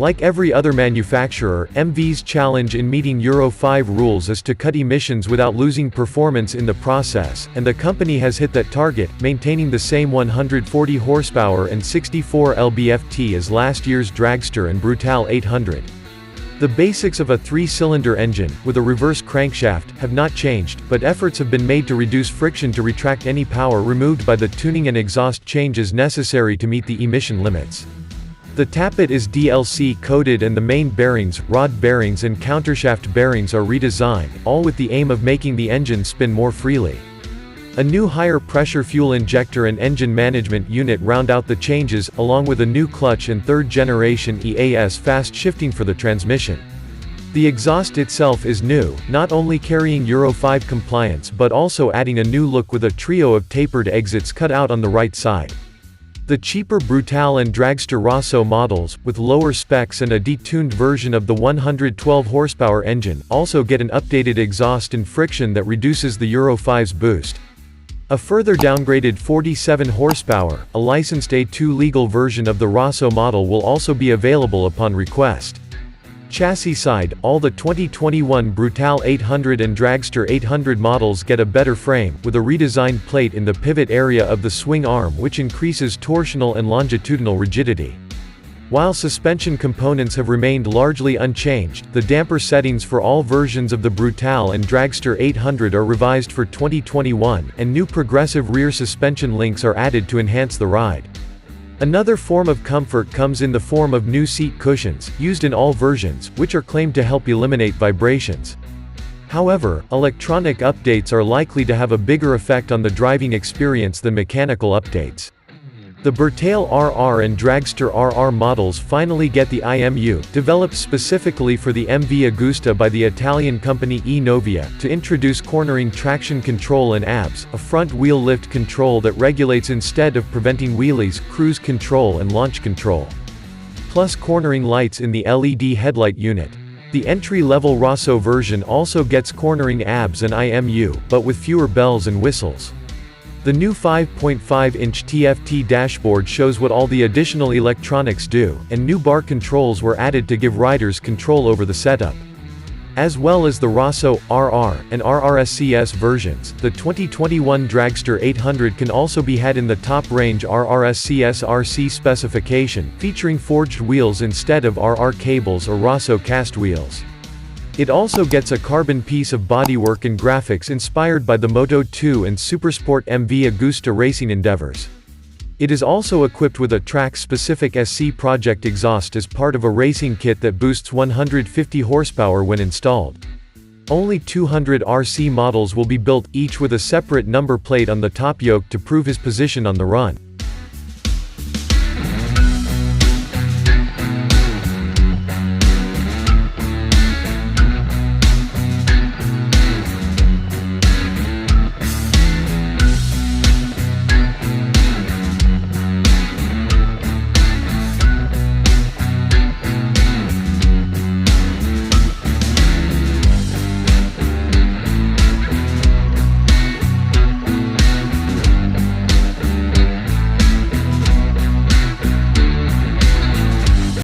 Like every other manufacturer, MV's challenge in meeting Euro 5 rules is to cut emissions without losing performance in the process, and the company has hit that target, maintaining the same 140 horsepower and 64 lb-ft as last year's Dragster and Brutale 800. The basics of a 3-cylinder engine, with a reverse crankshaft, have not changed, but efforts have been made to reduce friction to retract any power removed by the tuning and exhaust changes necessary to meet the emission limits. The tappet is DLC-coated and the main bearings, rod bearings and countershaft bearings are redesigned, all with the aim of making the engine spin more freely. A new higher-pressure fuel injector and engine management unit round out the changes, along with a new clutch and third-generation EAS fast shifting for the transmission. The exhaust itself is new, not only carrying Euro 5 compliance but also adding a new look with a trio of tapered exits cut out on the right side. The cheaper Brutale and Dragster Rosso models, with lower specs and a detuned version of the 112 horsepower engine, also get an updated exhaust and friction that reduces the Euro 5's boost. A further downgraded 47 horsepower, a licensed A2 legal version of the Rosso model will also be available upon request. Chassis side, all the 2021 Brutale 800 and Dragster 800 models get a better frame, with a redesigned plate in the pivot area of the swing arm which increases torsional and longitudinal rigidity. While suspension components have remained largely unchanged, the damper settings for all versions of the Brutale and Dragster 800 are revised for 2021, and new progressive rear suspension links are added to enhance the ride. Another form of comfort comes in the form of new seat cushions, used in all versions, which are claimed to help eliminate vibrations. However, electronic updates are likely to have a bigger effect on the driving experience than mechanical updates. The Brutale RR and Dragster RR models finally get the IMU, developed specifically for the MV Agusta by the Italian company e-Novia, to introduce cornering traction control and ABS, a front wheel lift control that regulates instead of preventing wheelies, cruise control and launch control. Plus cornering lights in the LED headlight unit. The entry-level Rosso version also gets cornering ABS and IMU, but with fewer bells and whistles. The new 5.5-inch TFT dashboard shows what all the additional electronics do, and new bar controls were added to give riders control over the setup. As well as the Rosso, RR, and RR SCS versions, the 2021 Dragster 800 can also be had in the top-range RR SCS RC specification, featuring forged wheels instead of RR cables or Rosso cast wheels. It also gets a carbon piece of bodywork and graphics inspired by the Moto2 and Supersport MV Agusta racing endeavors. It is also equipped with a track-specific SC Project exhaust as part of a racing kit that boosts 150 horsepower when installed. Only 200 RC models will be built, each with a separate number plate on the top yoke to prove his position on the run.